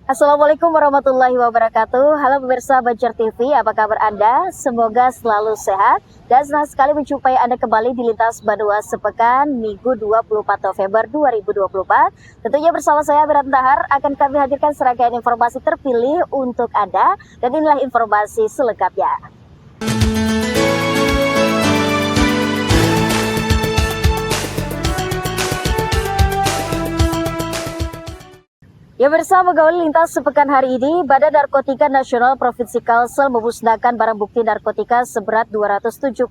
Assalamualaikum warahmatullahi wabarakatuh. Halo pemirsa Banjar TV, apa kabar Anda? Semoga selalu sehat dan senang sekali menjumpai Anda kembali di Lintas Bandua Sepekan Minggu 24 November 2024. Tentunya bersama saya Berat Tahar akan kami hadirkan serangkaian informasi terpilih untuk Anda dan inilah informasi selengkapnya. Ya bersama mengawali lintas sepekan hari ini, Badan Narkotika Nasional Provinsi Kalsel memusnahkan barang bukti narkotika seberat 271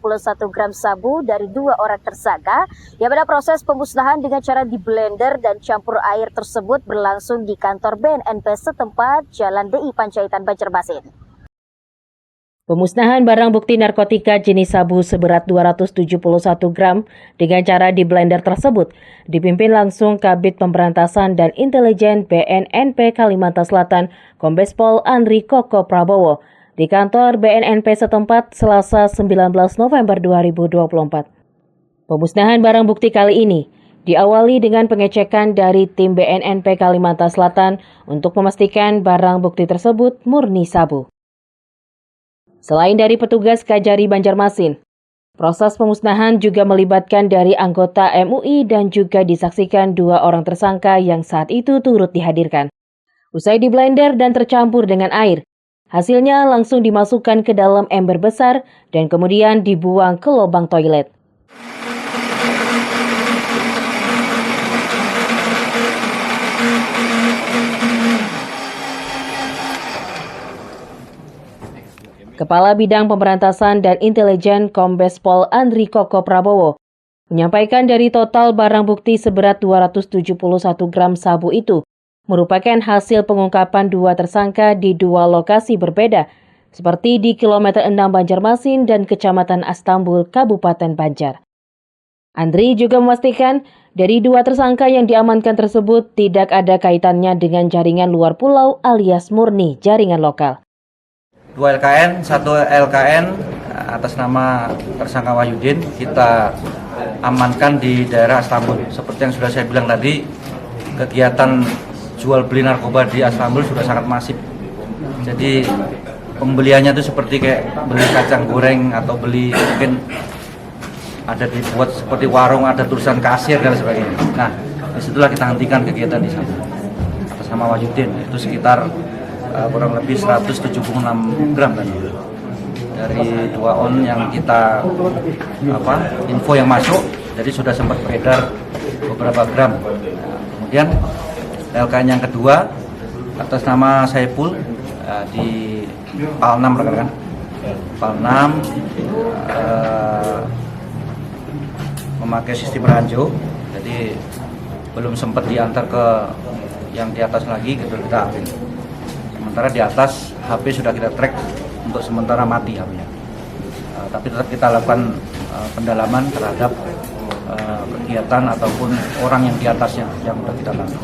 gram sabu dari 2 orang tersangka yang pada proses pemusnahan dengan cara diblender dan campur air tersebut berlangsung di kantor BNNP setempat Jalan DI Panjaitan Banjarmasin. Pemusnahan barang bukti narkotika jenis sabu seberat 271 gram dengan cara di blender tersebut dipimpin langsung Kabid Pemberantasan dan Intelijen BNNP Kalimantan Selatan, Kombes Pol Andri Koko Prabowo, di kantor BNNP setempat Selasa 19 November 2024. Pemusnahan barang bukti kali ini diawali dengan pengecekan dari tim BNNP Kalimantan Selatan untuk memastikan barang bukti tersebut murni sabu. Selain dari petugas Kajari Banjarmasin, proses pemusnahan juga melibatkan dari anggota MUI dan juga disaksikan 2 orang tersangka yang saat itu turut dihadirkan. Usai di blender dan tercampur dengan air, hasilnya langsung dimasukkan ke dalam ember besar dan kemudian dibuang ke lubang toilet. Kepala Bidang Pemberantasan dan Intelijen Kombes Pol Andri Koko Prabowo menyampaikan dari total barang bukti seberat 271 gram sabu itu merupakan hasil pengungkapan 2 tersangka di 2 lokasi berbeda, seperti di kilometer 6 Banjarmasin dan Kecamatan Astambul, Kabupaten Banjar. Andri juga memastikan dari 2 tersangka yang diamankan tersebut tidak ada kaitannya dengan jaringan luar pulau alias murni jaringan lokal. 2 LKN, 1 LKN atas nama tersangka Wahyudin kita amankan di daerah Astambul. Seperti yang sudah saya bilang tadi, kegiatan jual beli narkoba di Astambul sudah sangat masif. Jadi pembeliannya itu seperti kayak beli kacang goreng atau beli mungkin ada dibuat seperti warung, ada tulisan kasir dan sebagainya. Nah, disitulah kita hentikan kegiatan di sana. Atas nama Wahyudin itu sekitar kurang lebih 176 gram tadi dari 2 on yang kita info yang masuk, jadi sudah sempat beredar beberapa gram. Kemudian LKN yang kedua atas nama Saiful di PAL 6 rekan-rekan, PAL 6 memakai sistem ranjau, jadi belum sempat diantar ke yang di atas lagi, gitu kita ambil. Sementara di atas HP sudah kita track untuk sementara mati HP-nya. Tapi tetap kita lakukan pendalaman terhadap kegiatan ataupun orang yang di atasnya yang sudah kita tangkap.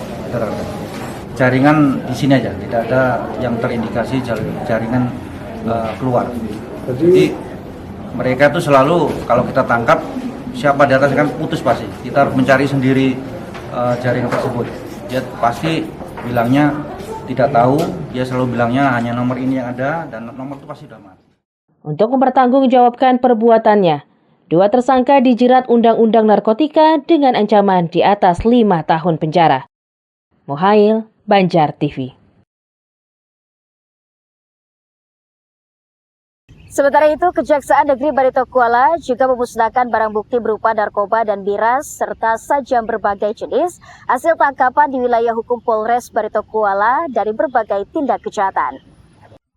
Jaringan di sini aja, tidak ada yang terindikasi jaringan keluar. Jadi mereka itu selalu kalau kita tangkap siapa di atas kan putus pasti. Kita harus mencari sendiri jaringan tersebut. Dia pasti bilangnya tidak tahu, dia selalu bilangnya hanya nomor ini yang ada dan nomor itu pasti sudah mati. Untuk mempertanggungjawabkan perbuatannya, 2 tersangka dijerat Undang-Undang Narkotika dengan ancaman di atas 5 tahun penjara. Mohail, Banjar TV. Sementara itu, Kejaksaan Negeri Barito Kuala juga memusnahkan barang bukti berupa narkoba dan miras serta sajam berbagai jenis hasil tangkapan di wilayah hukum Polres Barito Kuala dari berbagai tindak kejahatan.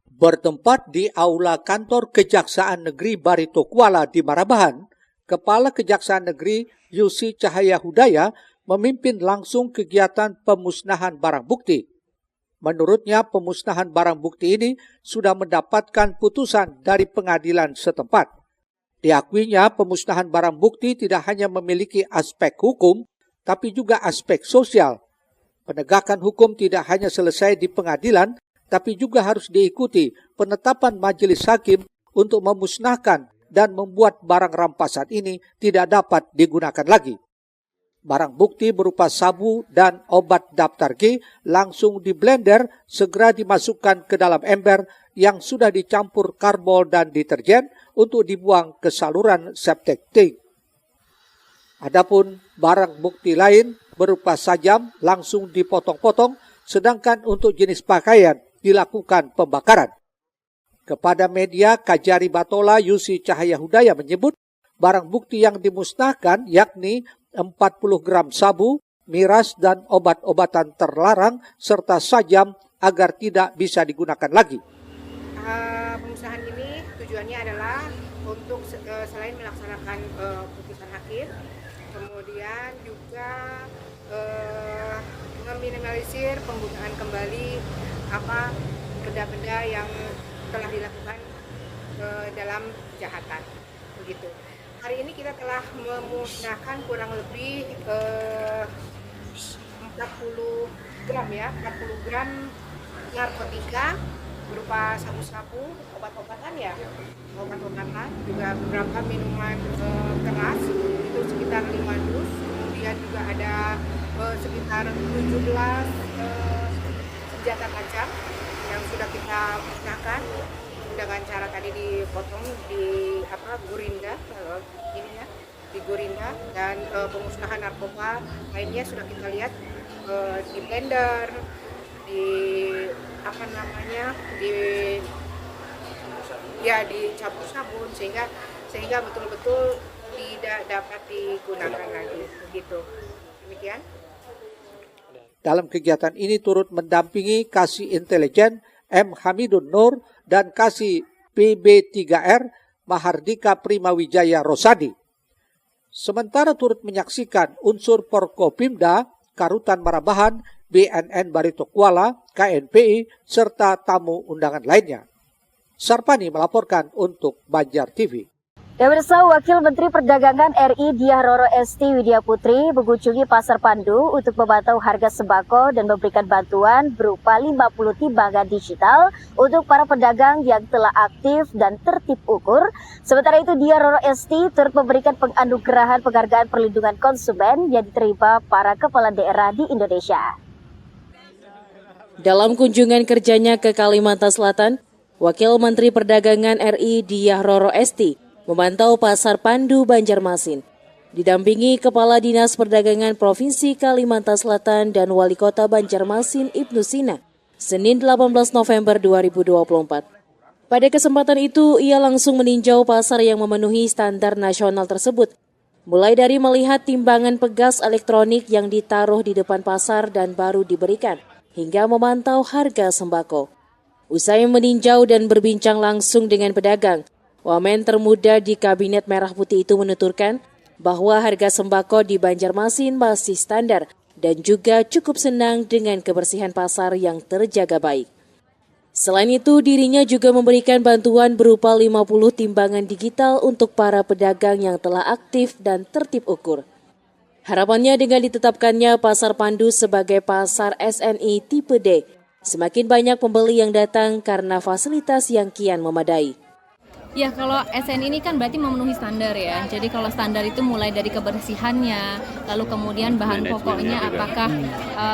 Bertempat di Aula Kantor Kejaksaan Negeri Barito Kuala di Marabahan, Kepala Kejaksaan Negeri Yusi Cahaya Hudaya memimpin langsung kegiatan pemusnahan barang bukti. Menurutnya, pemusnahan barang bukti ini sudah mendapatkan putusan dari pengadilan setempat. Diakuinya, pemusnahan barang bukti tidak hanya memiliki aspek hukum, tapi juga aspek sosial. Penegakan hukum tidak hanya selesai di pengadilan, tapi juga harus diikuti penetapan majelis hakim untuk memusnahkan dan membuat barang rampasan ini tidak dapat digunakan lagi. Barang bukti berupa sabu dan obat daftar G langsung di blender, segera dimasukkan ke dalam ember yang sudah dicampur karbol dan deterjen untuk dibuang ke saluran septic tank. Adapun barang bukti lain berupa sajam langsung dipotong-potong, sedangkan untuk jenis pakaian dilakukan pembakaran. Kepada media, Kajari Batola Yusi Cahaya Hudaya menyebut barang bukti yang dimusnahkan yakni 40 gram sabu, miras, dan obat-obatan terlarang serta sajam agar tidak bisa digunakan lagi. Pemusnahan ini tujuannya adalah untuk selain melaksanakan putusan hakim, kemudian juga meminimalisir penggunaan kembali benda-benda yang telah dilakukan dalam kejahatan, begitu. Hari ini kita telah memusnahkan kurang lebih 40 gram narkotika berupa sabu-sabu, obat-obatan juga beberapa minuman keras, itu sekitar 5 dus, kemudian juga ada sekitar 17 senjata tajam yang sudah kita musnahkan dengan cara tadi dipotong di gurinda, di gurinda, dan pemusnahan narkoba lainnya sudah kita lihat di blender, dicampur sabun sehingga betul-betul tidak dapat digunakan lagi, begitu. Demikian. Dalam kegiatan ini turut mendampingi Kasih Intelijen M. Hamidun Nur dan Kasih PB3R Mahardika Primawijaya Rosadi. Sementara turut menyaksikan unsur Porkopimda, Karutan Marabahan, BNN Barito Kuala, KNPI, serta tamu undangan lainnya. Sarpani melaporkan untuk Banjar TV. Pemirsa, Wakil Menteri Perdagangan RI Diah Roro Esti Widya Putri mengunjungi Pasar Pandu untuk memantau harga sembako dan memberikan bantuan berupa 50 timbangan digital untuk para pedagang yang telah aktif dan tertib ukur. Sementara itu, Diah Roro Esti turut memberikan penganugerahan penghargaan perlindungan konsumen yang diterima para kepala daerah di Indonesia. Dalam kunjungan kerjanya ke Kalimantan Selatan, Wakil Menteri Perdagangan RI Diah Roro Esti memantau Pasar Pandu Banjarmasin, didampingi Kepala Dinas Perdagangan Provinsi Kalimantan Selatan dan Wali Kota Banjarmasin Ibnu Sina, Senin 18 November 2024. Pada kesempatan itu, ia langsung meninjau pasar yang memenuhi standar nasional tersebut, mulai dari melihat timbangan pegas elektronik yang ditaruh di depan pasar dan baru diberikan, hingga memantau harga sembako. Usai meninjau dan berbincang langsung dengan pedagang, Wamen termuda di Kabinet Merah Putih itu menuturkan bahwa harga sembako di Banjarmasin masih standar dan juga cukup senang dengan kebersihan pasar yang terjaga baik. Selain itu, dirinya juga memberikan bantuan berupa 50 timbangan digital untuk para pedagang yang telah aktif dan tertib ukur. Harapannya dengan ditetapkannya Pasar Pandu sebagai pasar SNI tipe D, semakin banyak pembeli yang datang karena fasilitas yang kian memadai. Ya, kalau SN ini kan berarti memenuhi standar ya. Jadi kalau standar itu mulai dari kebersihannya, lalu kemudian bahan pokoknya apakah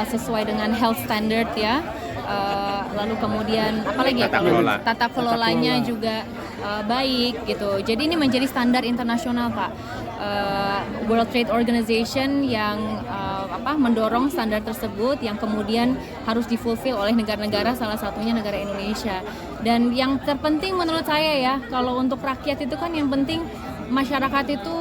sesuai dengan health standard ya. Lalu kemudian apalagi ya kalau tata kelolanya juga baik gitu. Jadi ini menjadi standar internasional, Pak. World Trade Organization yang mendorong standar tersebut yang kemudian harus difulfill oleh negara-negara, salah satunya negara Indonesia. Dan yang terpenting menurut saya ya, kalau untuk rakyat itu kan yang penting masyarakat itu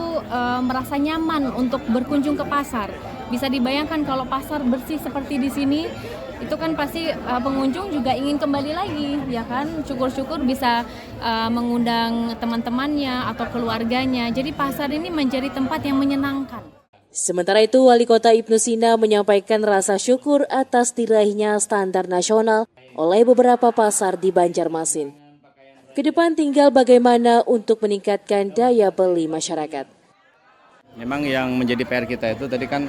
merasa nyaman untuk berkunjung ke pasar. Bisa dibayangkan kalau pasar bersih seperti di sini, itu kan pasti pengunjung juga ingin kembali lagi, ya kan? Syukur-syukur bisa mengundang teman-temannya atau keluarganya. Jadi pasar ini menjadi tempat yang menyenangkan. Sementara itu, Wali Kota Ibnu Sina menyampaikan rasa syukur atas diraihnya standar nasional oleh beberapa pasar di Banjarmasin. Kedepan tinggal bagaimana untuk meningkatkan daya beli masyarakat. Memang yang menjadi PR kita itu tadi kan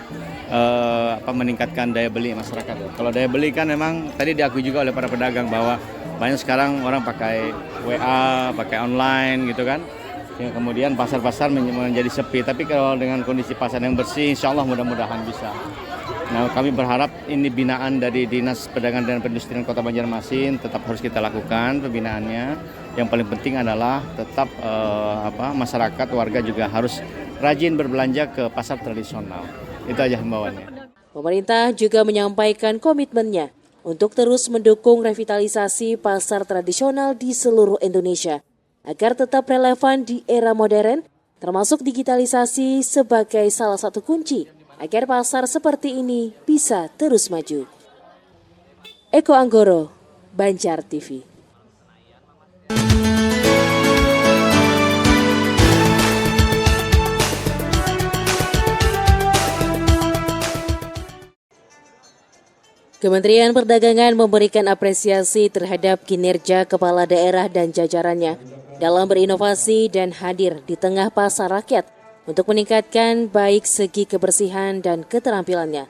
meningkatkan daya beli masyarakat. Kalau daya beli kan memang tadi diakui juga oleh para pedagang bahwa banyak sekarang orang pakai WA, pakai online gitu kan. Sehingga kemudian pasar-pasar menjadi sepi. Tapi kalau dengan kondisi pasar yang bersih, insya Allah mudah-mudahan bisa. Nah, kami berharap ini binaan dari Dinas Perdagangan dan Perindustrian Kota Banjarmasin tetap harus kita lakukan pembinaannya. Yang paling penting adalah tetap masyarakat, warga juga harus rajin berbelanja ke pasar tradisional. Itu aja himbauannya. Pemerintah juga menyampaikan komitmennya untuk terus mendukung revitalisasi pasar tradisional di seluruh Indonesia agar tetap relevan di era modern, termasuk digitalisasi sebagai salah satu kunci agar pasar seperti ini bisa terus maju. Eko Anggoro, Banjar TV. Kementerian Perdagangan memberikan apresiasi terhadap kinerja kepala daerah dan jajarannya dalam berinovasi dan hadir di tengah pasar rakyat untuk meningkatkan baik segi kebersihan dan keterampilannya.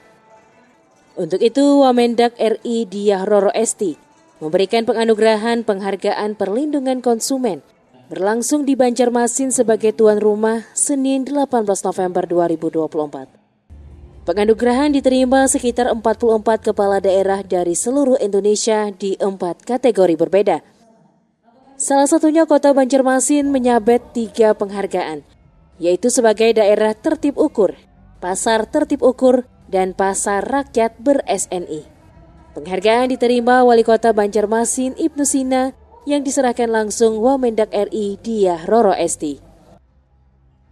Untuk itu, Wamendak RI Diah Roro Esti memberikan penganugerahan penghargaan perlindungan konsumen berlangsung di Banjarmasin sebagai tuan rumah Senin 18 November 2024. Penganugerahan diterima sekitar 44 kepala daerah dari seluruh Indonesia di 4 kategori berbeda. Salah satunya Kota Banjarmasin menyabet 3 penghargaan, yaitu sebagai daerah tertib ukur, pasar tertib ukur, dan pasar rakyat ber-SNI. Penghargaan diterima Wali Kota Banjarmasin Ibnu Sina yang diserahkan langsung Wamendak RI Diah Roro Esti.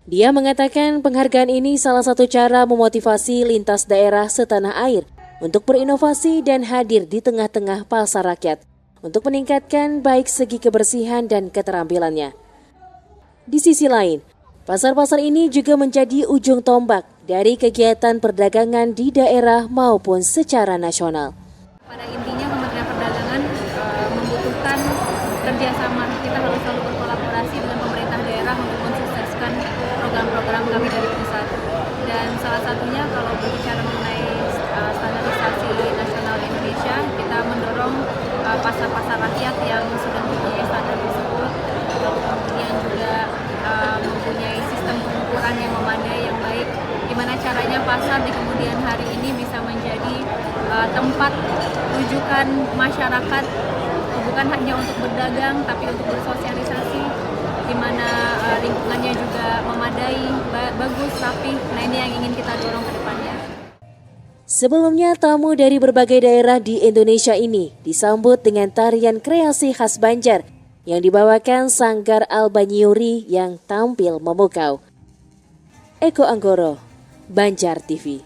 Dia mengatakan penghargaan ini salah satu cara memotivasi lintas daerah setanah air untuk berinovasi dan hadir di tengah-tengah pasar rakyat untuk meningkatkan baik segi kebersihan dan keterampilannya. Di sisi lain, pasar-pasar ini juga menjadi ujung tombak dari kegiatan perdagangan di daerah maupun secara nasional. Pada intinya Kementerian Perdagangan membutuhkan kerjasama. Kita harus selalu berkolaborasi dengan pemerintah daerah untuk mensukseskan program-program kami dari pusat. Dan salah satunya kalau berbicara mengenai standarisasi nasional Indonesia, kita mendorong pasar-pasar rakyat yang sudah mempunyai standar tersebut, kemudian juga mempunyai sistem pengukuran yang memadai, yang baik. Gimana caranya pasar di kemudian hari ini bisa menjadi tempat rujukan masyarakat, bukan hanya untuk berdagang tapi untuk bersosialisasi, di mana lingkungannya juga memadai, bagus, rapi. Nah, ini yang ingin kita dorong ke depannya. Sebelumnya, tamu dari berbagai daerah di Indonesia ini disambut dengan tarian kreasi khas Banjar yang dibawakan Sanggar Albanyuri yang tampil memukau. Eko Anggoro, Banjar TV.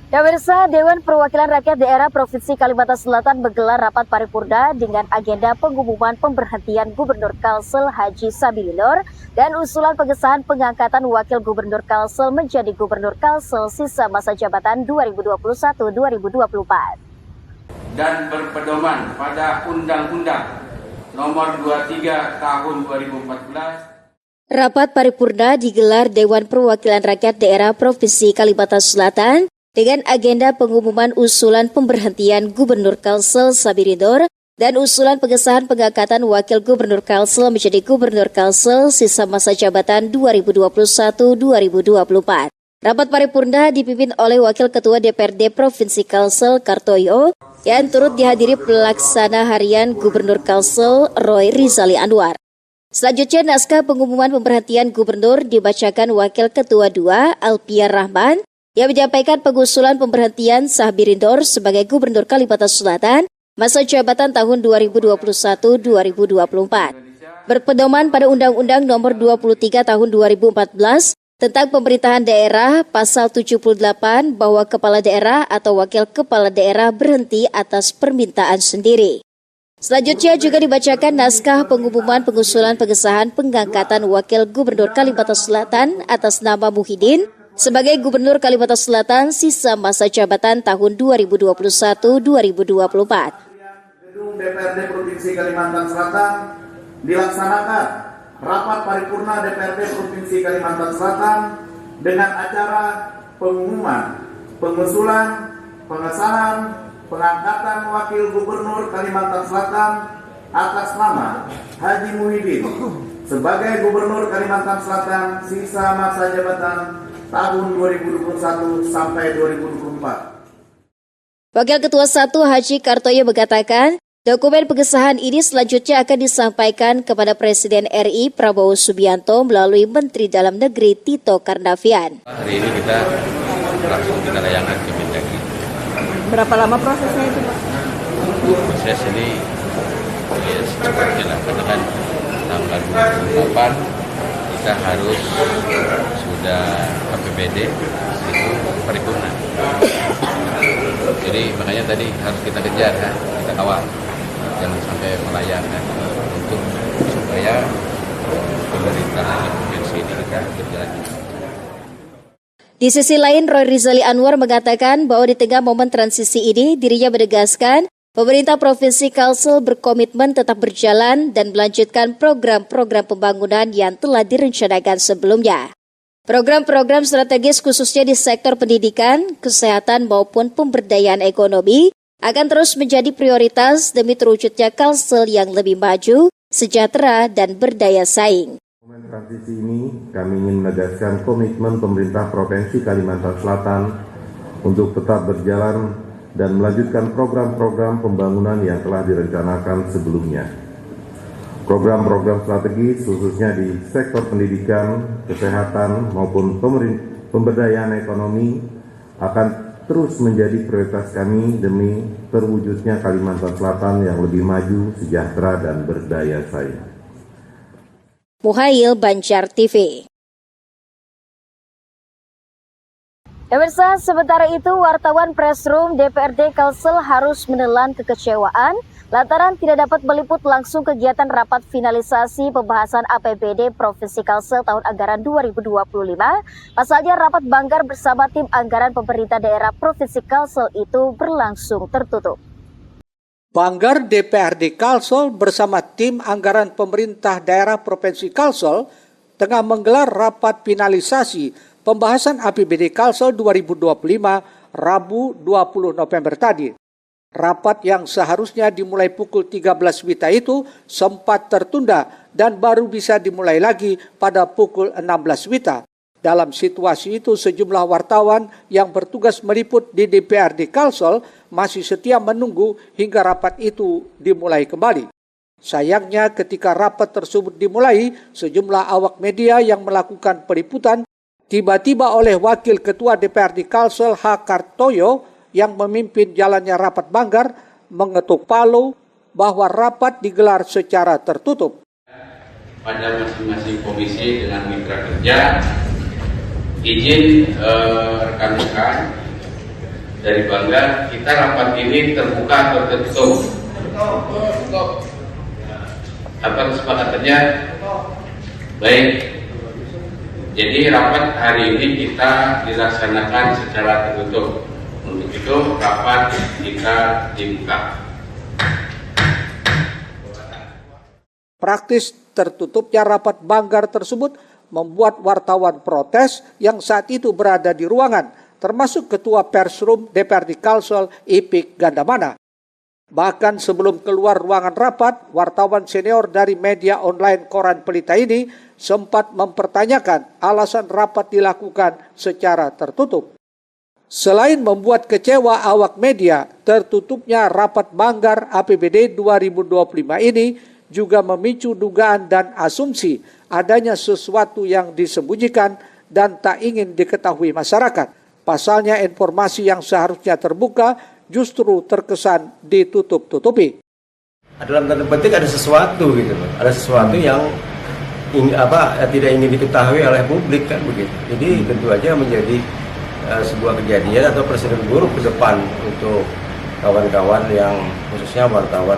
Pemirsa, Dewan Perwakilan Rakyat Daerah Provinsi Kalimantan Selatan menggelar rapat paripurna dengan agenda pengumuman pemberhentian Gubernur Kalsel Haji Sabililor dan usulan pengesahan pengangkatan Wakil Gubernur Kalsel menjadi Gubernur Kalsel sisa masa jabatan 2021-2024. Dan berpedoman pada Undang-Undang Nomor 23 Tahun 2014. Rapat paripurna digelar Dewan Perwakilan Rakyat Daerah Provinsi Kalimantan Selatan dengan agenda pengumuman usulan pemberhentian Gubernur Kalsel Sabililor dan usulan pengesahan pengangkatan Wakil Gubernur Kalsel menjadi Gubernur Kalsel sisa masa jabatan 2021-2024. Rapat paripurna dipimpin oleh Wakil Ketua DPRD Provinsi Kalsel Kartoyo yang turut dihadiri pelaksana harian Gubernur Kalsel Roy Rizali Anwar. Selanjutnya naskah pengumuman pemberhentian Gubernur dibacakan Wakil Ketua 2 Alpiar Rahman yang menyampaikan pengusulan pemberhentian Sabililor sebagai Gubernur Kalimantan Selatan masa jabatan tahun 2021-2024. Berpedoman pada Undang-Undang Nomor 23 Tahun 2014 tentang pemerintahan daerah pasal 78 bahwa kepala daerah atau wakil kepala daerah berhenti atas permintaan sendiri. Selanjutnya juga dibacakan naskah pengumuman pengusulan pengesahan pengangkatan Wakil Gubernur Kalimantan Selatan atas nama Muhyiddin sebagai Gubernur Kalimantan Selatan sisa masa jabatan tahun 2021-2024. Gedung DPRD Provinsi Kalimantan Selatan dilaksanakan rapat paripurna DPRD Provinsi Kalimantan Selatan dengan acara pengumuman, pengusulan, pengesahan, pengangkatan Wakil Gubernur Kalimantan Selatan atas nama Haji Muhyiddin sebagai Gubernur Kalimantan Selatan sisa masa jabatan tahun 2021 sampai 2024. Wakil Ketua 1 Haji Kartoyo mengatakan, dokumen pengesahan ini selanjutnya akan disampaikan kepada Presiden RI Prabowo Subianto melalui Menteri Dalam Negeri Tito Karnavian. Hari ini kita langsung kita layangan ke Mendagri. Berapa lama prosesnya itu, Pak? Proses ini ya secepatnya lah, karena kan tanggal 28 kita harus sudah APBD itu paripurna. Jadi makanya tadi harus kita kejar, kita kawal, jangan sampai melayangkan untuk supaya pemerintahan provinsi ini kita berjalan. Di sisi lain, Roy Rizali Anwar mengatakan bahwa di tengah momen transisi ini, dirinya menegaskan pemerintah Provinsi Kalsel berkomitmen tetap berjalan dan melanjutkan program-program pembangunan yang telah direncanakan sebelumnya. Program-program strategis khususnya di sektor pendidikan, kesehatan maupun pemberdayaan ekonomi akan terus menjadi prioritas demi terwujudnya Kalsel yang lebih maju, sejahtera, dan berdaya saing. Momen transisi ini kami ingin menegaskan komitmen pemerintah Provinsi Kalimantan Selatan untuk tetap berjalan dan melanjutkan program-program pembangunan yang telah direncanakan sebelumnya. Program-program strategis khususnya di sektor pendidikan, kesehatan maupun pemberdayaan ekonomi akan terus menjadi prioritas kami demi terwujudnya Kalimantan Selatan yang lebih maju, sejahtera, dan berdaya saing. Muhail, Banjar TV. Pemirsa, sementara itu wartawan Press Room DPRD Kalsel harus menelan kekecewaan lantaran tidak dapat meliput langsung kegiatan rapat finalisasi pembahasan APBD Provinsi Kalsel tahun anggaran 2025. Pasalnya rapat banggar bersama tim anggaran pemerintah daerah Provinsi Kalsel itu berlangsung tertutup. Banggar DPRD Kalsel bersama tim anggaran pemerintah daerah Provinsi Kalsel tengah menggelar rapat finalisasi pembahasan APBD Kalsel 2025 Rabu 20 November tadi. Rapat yang seharusnya dimulai pukul 13 WITA itu sempat tertunda dan baru bisa dimulai lagi pada pukul 16 WITA. Dalam situasi itu, sejumlah wartawan yang bertugas meliput di DPRD Kalsel masih setia menunggu hingga rapat itu dimulai kembali. Sayangnya ketika rapat tersebut dimulai, sejumlah awak media yang melakukan peliputan tiba-tiba oleh Wakil Ketua DPRD Kalsel H. Kartoyo yang memimpin jalannya rapat banggar mengetuk palu bahwa rapat digelar secara tertutup. Pada masing-masing komisi dengan mitra kerja, izin rekan-rekan dari Banggar, kita rapat ini terbuka atau tertutup? Apa kesepakatannya? Baik. Jadi rapat hari ini kita dilaksanakan secara tertutup. Untuk itu rapat kita dibuka. Praktis tertutupnya rapat banggar tersebut membuat wartawan protes yang saat itu berada di ruangan, termasuk Ketua Pers Room DPRD Kalsel Ipik Gandamana. Bahkan sebelum keluar ruangan rapat, wartawan senior dari media online Koran Pelita ini sempat mempertanyakan alasan rapat dilakukan secara tertutup. Selain membuat kecewa awak media, tertutupnya rapat banggar APBD 2025 ini juga memicu dugaan dan asumsi adanya sesuatu yang disembunyikan dan tak ingin diketahui masyarakat. Pasalnya informasi yang seharusnya terbuka justru terkesan ditutup-tutupi. Dalam tanda petik ada sesuatu gitu, ada sesuatu yang tidak ingin diketahui oleh publik kan begitu. Jadi tentu aja menjadi sebuah kejadian atau presiden buruk ke depan untuk kawan-kawan yang khususnya wartawan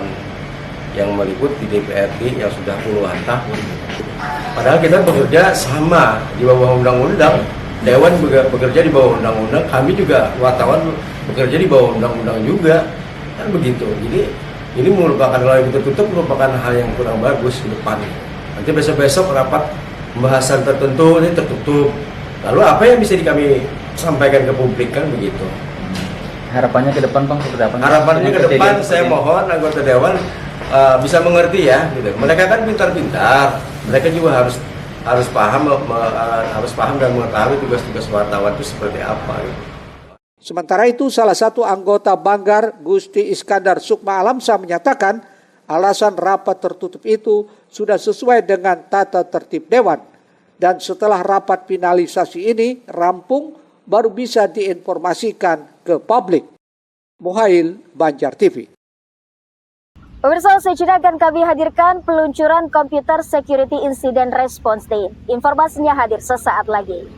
yang meliput di DPRD yang sudah puluhan tahun. Padahal kita bekerja sama di bawah undang-undang, Dewan bekerja di bawah undang-undang, kami juga wartawan bekerja di bawah undang-undang juga, kan begitu. Jadi ini merupakan, kalau kita tutup merupakan hal yang kurang bagus ke depan. Nanti besok-besok rapat pembahasan tertentu ini tertutup. Lalu apa yang bisa kami sampaikan ke publik kan begitu. Harapannya ke depan Bang, seperti apa? Harapannya ke depan saya mohon anggota Dewan bisa mengerti ya, gitu. Mereka kan pintar-pintar, mereka juga harus paham dan mengetahui tugas-tugas wartawan itu seperti apa. Gitu. Sementara itu, salah satu anggota Banggar, Gusti Iskandar Sukma Alamsa menyatakan alasan rapat tertutup itu sudah sesuai dengan tata tertib Dewan. Dan setelah rapat finalisasi ini rampung, baru bisa diinformasikan ke publik. Muhail, Banjar TV. Pemirsa, sejenak akan kami hadirkan peluncuran Computer Security Incident Response Team. Informasinya hadir sesaat lagi.